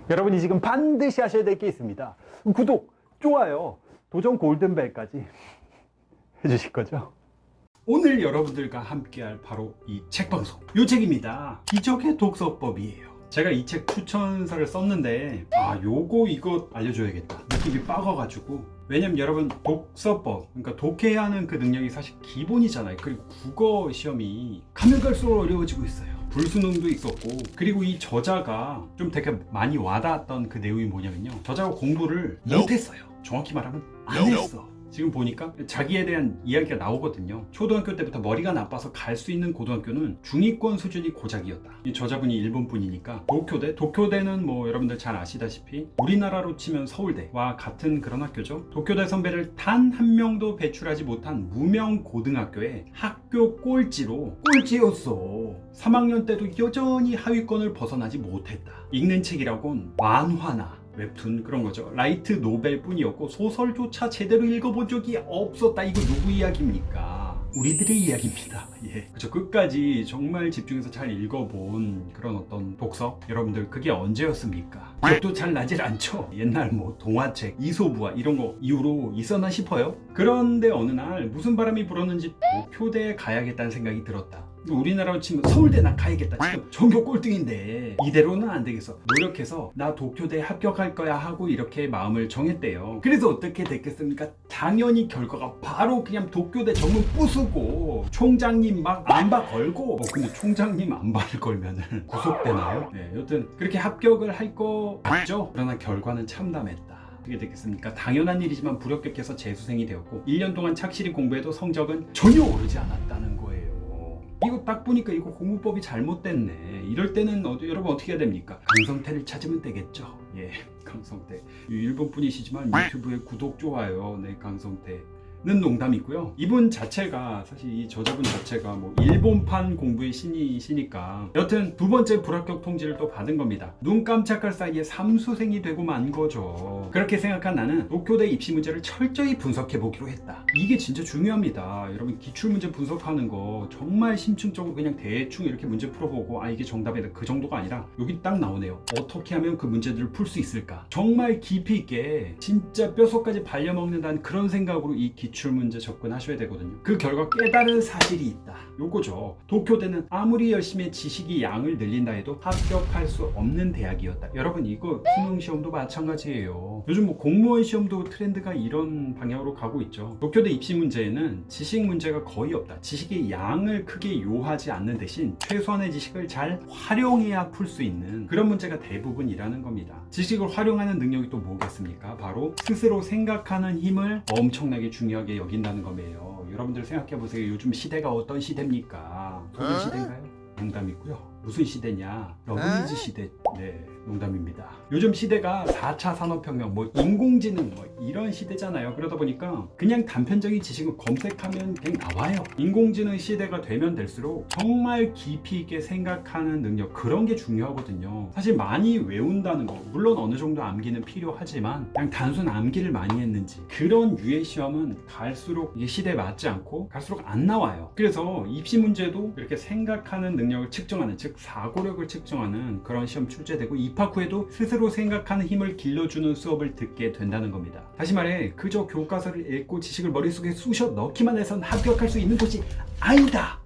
여러분이 지금 반드시 하셔야 될 게 있습니다. 구독, 좋아요, 도전 골든벨까지 해주실 거죠? 오늘 여러분들과 함께할 바로 이 책방송, 이 책입니다. 기적의 독서법이에요. 제가 이 책 추천서를 썼는데 요거 이거 알려줘야겠다 느낌이 빠가가지고. 왜냐면 여러분, 독서법, 그러니까 독해야 하는 그 능력이 사실 기본이잖아요. 그리고 국어 시험이 가면 갈수록 어려워지고 있어요. 불수능도 있었고, 그리고 이 저자가 좀 되게 많이 와닿았던 그 내용이 뭐냐면요, 저자가 공부를 못했어요. 정확히 말하면 안 했어. 지금 보니까 자기에 대한 이야기가 나오거든요. 초등학교 때부터 머리가 나빠서 갈 수 있는 고등학교는 중위권 수준이 고작이었다. 이 저자분이 일본 분이니까 도쿄대는 뭐 여러분들 잘 아시다시피 우리나라로 치면 서울대와 같은 그런 학교죠. 도쿄대 선배를 단 한 명도 배출하지 못한 무명 고등학교에 학교 꼴찌였어. 3학년 때도 여전히 하위권을 벗어나지 못했다. 읽는 책이라곤 만화나 웹툰, 그런 거죠. 라이트 노벨 뿐이었고 소설조차 제대로 읽어본 적이 없었다. 이거 누구 이야기입니까? 우리들의 이야기입니다. 예, 그렇죠. 끝까지 정말 집중해서 잘 읽어본 그런 어떤 독서, 여러분들 그게 언제였습니까? 기억도 잘 나질 않죠. 옛날 뭐 동화책, 이소부화 이런 거 이후로 있었나 싶어요. 그런데 어느 날 무슨 바람이 불었는지 도쿄대에 가야겠다는 생각이 들었다. 우리나라로 치면 서울대 나 가야겠다. 지금 전교 꼴등인데 이대로는 안 되겠어. 노력해서 나 도쿄대에 합격할 거야 하고 이렇게 마음을 정했대요. 그래서 어떻게 됐겠습니까? 당연히 결과가 바로 그냥 도쿄대 정문 부수고 총장님 막 안바 걸고, 근데 총장님 안바를 걸면은 구속되나요? 네, 여튼 그렇게 합격을 할 거 맞죠? 그러나 결과는 참담했다. 어떻게 됐겠습니까? 당연한 일이지만 불합격해서 재수생이 되었고 1년 동안 착실히 공부해도 성적은 전혀 오르지 않았다는 거예요. 이거 딱 보니까 이거 공부법이 잘못됐네. 이럴 때는 여러분 어떻게 해야 됩니까? 강성태를 찾으면 되겠죠. 예, 강성태. 일본 분이시지만 유튜브에 구독, 좋아요. 네, 강성태. 는 농담이고요. 이분 자체가, 사실 이 저자분 자체가 뭐 일본판 공부의 신이시니까 여튼 두 번째 불합격 통지를 또 받은 겁니다. 눈 깜짝할 사이에 삼수생이 되고 만 거죠. 그렇게 생각한 나는 도쿄대 입시 문제를 철저히 분석해 보기로 했다. 이게 진짜 중요합니다. 여러분, 기출문제 분석하는 거 정말 심층적으로 그냥 대충 이렇게 문제 풀어보고 이게 정답이다, 그 정도가 아니라 여기 딱 나오네요. 어떻게 하면 그 문제들을 풀 수 있을까? 정말 깊이 있게 진짜 뼈속까지 발려먹는다는 그런 생각으로 이 기출문제 접근하셔야 되거든요. 그 결과 깨달은 사실이 있다. 요거죠. 도쿄대는 아무리 열심히 지식이 양을 늘린다 해도 합격할 수 없는 대학이었다. 여러분, 이거 수능 시험도 마찬가지예요. 요즘 뭐 공무원 시험도 트렌드가 이런 방향으로 가고 있죠. 도쿄대 입시 문제에는 지식 문제가 거의 없다. 지식의 양을 크게 요하지 않는 대신 최소한의 지식을 잘 활용해야 풀 수 있는 그런 문제가 대부분이라는 겁니다. 지식을 활용하는 능력이 또 뭐겠습니까? 바로 스스로 생각하는 힘을 엄청나게 중요하게 여긴다는 거예요. 여러분들 생각해 보세요. 요즘 시대가 어떤 시대입니까? 소금 시대인가요? 농담이고요. 무슨 시대냐? 러블리즈 시대. 네, 농담입니다. 요즘 시대가 4차 산업혁명, 뭐 인공지능 뭐 이런 시대잖아요. 그러다 보니까 그냥 단편적인 지식을 검색하면 그냥 나와요. 인공지능 시대가 되면 될수록 정말 깊이 있게 생각하는 능력, 그런 게 중요하거든요. 사실 많이 외운다는 거, 물론 어느 정도 암기는 필요하지만 그냥 단순 암기를 많이 했는지, 그런 유예 시험은 갈수록 이게 시대에 맞지 않고 갈수록 안 나와요. 그래서 입시 문제도 이렇게 생각하는 능력을 측정하는, 즉 사고력을 측정하는 그런 시험 출제되고, 입학 후에도 스스로 생각하는 힘을 길러주는 수업을 듣게 된다는 겁니다. 다시 말해, 그저 교과서를 읽고 지식을 머릿속에 쑤셔 넣기만 해선 합격할 수 있는 곳이 아니다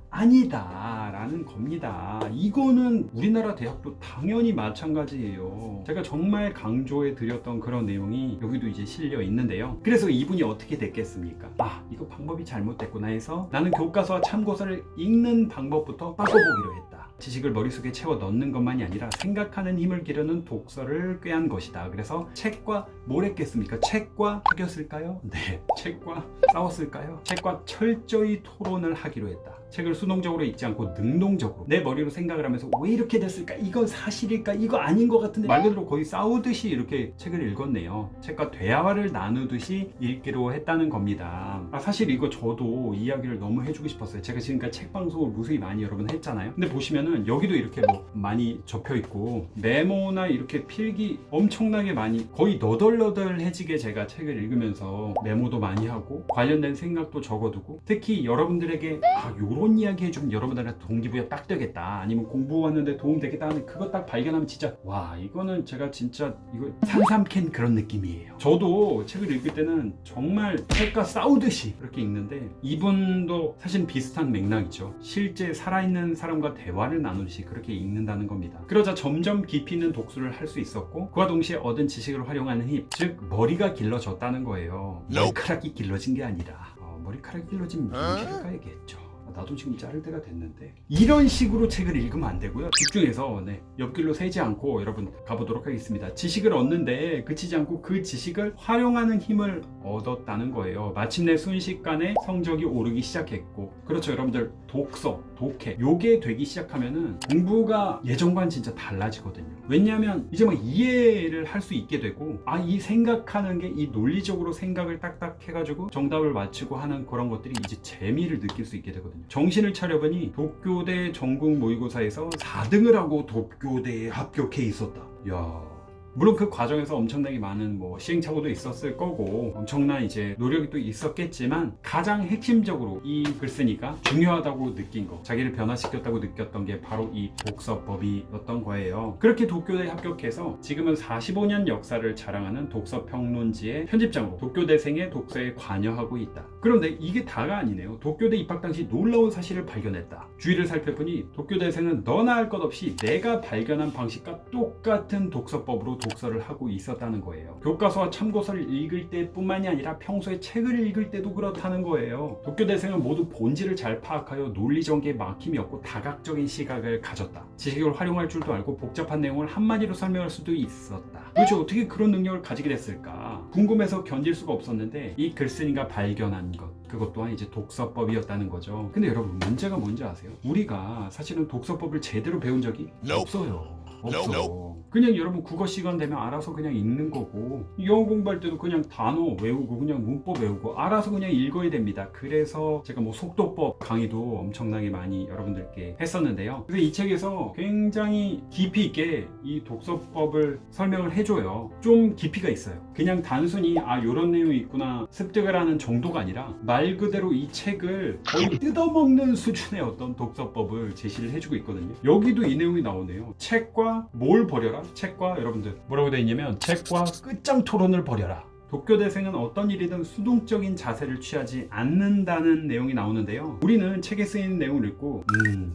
라는 겁니다. 이거는 우리나라 대학도 당연히 마찬가지예요. 제가 정말 강조해 드렸던 그런 내용이 여기도 이제 실려 있는데요. 그래서 이분이 어떻게 됐겠습니까? 이거 방법이 잘못됐구나 해서 나는 교과서와 참고서를 읽는 방법부터 바꿔보기로 했다. 지식을 머릿속에 채워 넣는 것만이 아니라 생각하는 힘을 기르는 독서를 꾀한 것이다. 그래서 책과 뭘 했겠습니까? 책과 사귀었을까요? 네. 책과 싸웠을까요? 책과 철저히 토론을 하기로 했다. 책을 수동적으로 읽지 않고 능동적으로 내 머리로 생각을 하면서 왜 이렇게 됐을까? 이건 사실일까? 이거 아닌 것 같은데, 말 그대로 거의 싸우듯이 이렇게 책을 읽었네요. 책과 대화를 나누듯이 읽기로 했다는 겁니다. 사실 이거 저도 이야기를 너무 해주고 싶었어요. 제가 지금까지 책 방송을 무수히 많이 여러분 했잖아요. 근데 보시면은 여기도 이렇게 뭐 많이 접혀 있고, 메모나 이렇게 필기 엄청나게 많이, 거의 너덜너덜해지게 제가 책을 읽으면서 메모도 많이 하고 관련된 생각도 적어두고, 특히 여러분들에게 요런 이런 이야기 해주면 여러분들한테 동기부여 딱 되겠다, 아니면 공부하는데 도움 되겠다 하는 그거 딱 발견하면 진짜 와, 이거는 제가 진짜 이거 산삼캔 그런 느낌이에요. 저도 책을 읽을 때는 정말 책과 싸우듯이 그렇게 읽는데, 이분도 사실 비슷한 맥락이죠. 실제 살아있는 사람과 대화를 나누듯이 그렇게 읽는다는 겁니다. 그러자 점점 깊이 있는 독서를 할 수 있었고, 그와 동시에 얻은 지식을 활용하는 힘, 즉 머리가 길러졌다는 거예요. 머리카락이 길러진 게 아니라 머리카락이 길러지면 미용실을 가야겠죠. 나도 지금 자를 때가 됐는데, 이런 식으로 책을 읽으면 안 되고요. 집중해서 옆길로 새지 않고 여러분 가보도록 하겠습니다. 지식을 얻는데 그치지 않고 그 지식을 활용하는 힘을 얻었다는 거예요. 마침내 순식간에 성적이 오르기 시작했고, 그렇죠 여러분들, 독서, 독해 요게 되기 시작하면은 공부가 예전과는 진짜 달라지거든요. 왜냐하면 이제 막 이해를 할 수 있게 되고, 이 생각하는 게 이 논리적으로 생각을 딱딱 해가지고 정답을 맞추고 하는 그런 것들이 이제 재미를 느낄 수 있게 되거든요. 정신을 차려보니 독교대 전국 모의고사에서 4등을 하고 독교대에 합격해 있었다. 야, 물론 그 과정에서 엄청나게 많은 시행착오도 있었을 거고 엄청난 이제 노력이 또 있었겠지만, 가장 핵심적으로 이 글쓴이가 중요하다고 느낀 거, 자기를 변화시켰다고 느꼈던 게 바로 이 독서법이었던 거예요. 그렇게 독교대에 합격해서 지금은 45년 역사를 자랑하는 독서평론지의 편집장으로 독교대생의 독서에 관여하고 있다. 그런데 이게 다가 아니네요. 독교대 입학 당시 놀라운 사실을 발견했다. 주위를 살펴보니 독교대생은 너나 할 것 없이 내가 발견한 방식과 똑같은 독서법으로 독서를 하고 있었다는 거예요. 교과서와 참고서를 읽을 때뿐만이 아니라 평소에 책을 읽을 때도 그렇다는 거예요. 독교대생은 모두 본질을 잘 파악하여 논리전개에 막힘이 없고 다각적인 시각을 가졌다. 지식을 활용할 줄도 알고 복잡한 내용을 한마디로 설명할 수도 있었다. 도대체 어떻게 그런 능력을 가지게 됐을까? 궁금해서 견딜 수가 없었는데, 이 글쓴이가 발견한 것, 그것 또한 이제 독서법이었다는 거죠. 근데 여러분, 문제가 뭔지 아세요? 우리가 사실은 독서법을 제대로 배운 적이 없어요. 없어. 그냥 여러분 국어 시간 되면 알아서 그냥 읽는 거고, 영어 공부할 때도 그냥 단어 외우고 그냥 문법 외우고 알아서 그냥 읽어야 됩니다. 그래서 제가 속도법 강의도 엄청나게 많이 여러분들께 했었는데요. 그래서 이 책에서 굉장히 깊이 있게 이 독서법을 설명을 해줘요. 좀 깊이가 있어요. 그냥 단순히 요런 내용이 있구나 습득을 하는 정도가 아니라, 말 그대로 이 책을 거의 뜯어먹는 수준의 어떤 독서법을 제시를 해주고 있거든요. 여기도 이 내용이 나오네요. 책과 뭘 버려라? 책과, 여러분들 뭐라고 되어 있냐면, 책과 끝장 토론을 버려라. 독교대생은 어떤 일이든 수동적인 자세를 취하지 않는다는 내용이 나오는데요. 우리는 책에 쓰인 내용을 읽고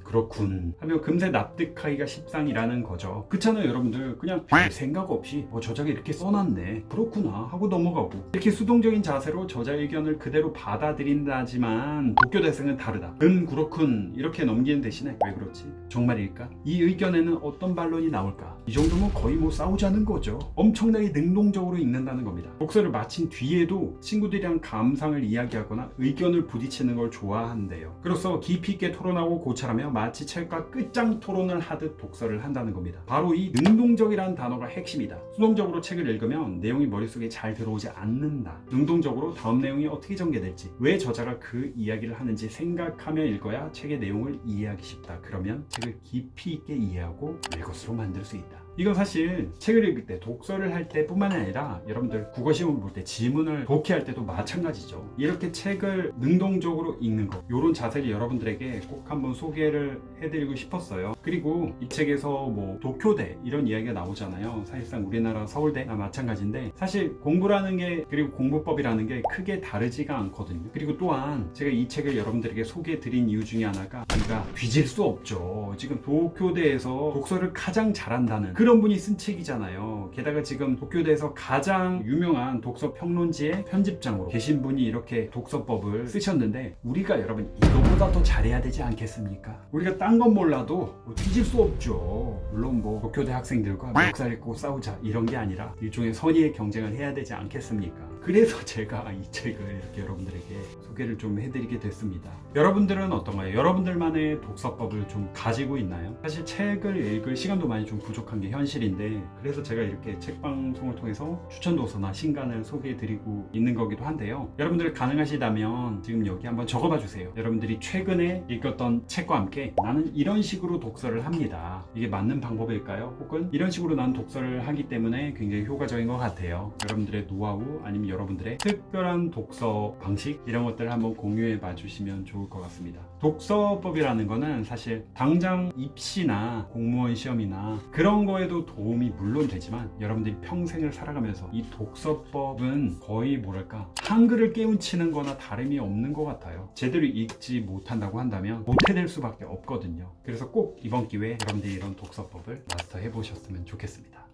그렇군 하며 금세 납득하기가 십상이라는 거죠. 그렇잖아요 여러분들. 그냥 별 생각 없이 저자가 이렇게 써놨네, 그렇구나 하고 넘어가고, 이렇게 수동적인 자세로 저자 의견을 그대로 받아들인다지만 독교대생은 다르다. 그렇군 이렇게 넘기는 대신에, 왜 그렇지? 정말일까? 이 의견에는 어떤 반론이 나올까? 이 정도면 거의 싸우자는 거죠. 엄청나게 능동적으로 읽는다는 겁니다. 독서를 마친 뒤에도 친구들이랑 감상을 이야기하거나 의견을 부딪히는 걸 좋아한대요. 그로써 깊이 있게 토론하고 고찰하며 마치 책과 끝장 토론을 하듯 독서를 한다는 겁니다. 바로 이 능동적이라는 단어가 핵심이다. 수동적으로 책을 읽으면 내용이 머릿속에 잘 들어오지 않는다. 능동적으로 다음 내용이 어떻게 전개될지, 왜 저자가 그 이야기를 하는지 생각하며 읽어야 책의 내용을 이해하기 쉽다. 그러면 책을 깊이 있게 이해하고 내 것으로 만들 수 있다. 이건 사실 책을 읽을 때, 독서를 할 때뿐만 아니라 여러분들 국어시험 볼 때 지문을 독해할 때도 마찬가지죠. 이렇게 책을 능동적으로 읽는 것, 이런 자세를 여러분들에게 꼭 한번 소개를 해드리고 싶었어요. 그리고 이 책에서 도쿄대 이런 이야기가 나오잖아요. 사실상 우리나라 서울대나 마찬가지인데, 사실 공부라는 게, 그리고 공부법이라는 게 크게 다르지가 않거든요. 그리고 또한 제가 이 책을 여러분들에게 소개해드린 이유 중에 하나가, 우리가 뒤질 수 없죠. 지금 도쿄대에서 독서를 가장 잘한다는 그런 분이 쓴 책이잖아요. 게다가 지금 도쿄대에서 가장 유명한 독서 평론지의 편집장으로 계신 분이 이렇게 독서법을 쓰셨는데, 우리가 여러분 이거보다 더 잘해야 되지 않겠습니까? 우리가 딴 건 몰라도 뒤질 수 없죠. 물론 도쿄대 학생들과 역사 읽고 싸우자 이런 게 아니라 일종의 선의의 경쟁을 해야 되지 않겠습니까? 그래서 제가 이 책을 이렇게 여러분들에게 소개를 좀 해드리게 됐습니다. 여러분들은 어떤가요? 여러분들만의 독서법을 좀 가지고 있나요? 사실 책을 읽을 시간도 많이 좀 부족한 게 현실인데, 그래서 제가 이렇게 책방송을 통해서 추천 도서나 신간을 소개해드리고 있는 거기도 한데요. 여러분들 가능하시다면 지금 여기 한번 적어봐 주세요. 여러분들이 최근에 읽었던 책과 함께 나는 이런 식으로 독서를 합니다. 이게 맞는 방법일까요? 혹은 이런 식으로 난 독서를 하기 때문에 굉장히 효과적인 것 같아요. 여러분들의 노하우 아니면 여러분들의 특별한 독서 방식 이런 것들을 한번 공유해 봐 주시면 좋을 것 같습니다. 독서법이라는 거는 사실 당장 입시나 공무원 시험이나 그런 거에도 도움이 물론 되지만 여러분들이 평생을 살아가면서 이 독서법은 거의 뭐랄까 한글을 깨우치는 거나 다름이 없는 것 같아요. 제대로 읽지 못한다고 한다면 못해낼 수밖에 없거든요. 그래서 꼭 이번 기회에 여러분들이 이런 독서법을 마스터해 보셨으면 좋겠습니다.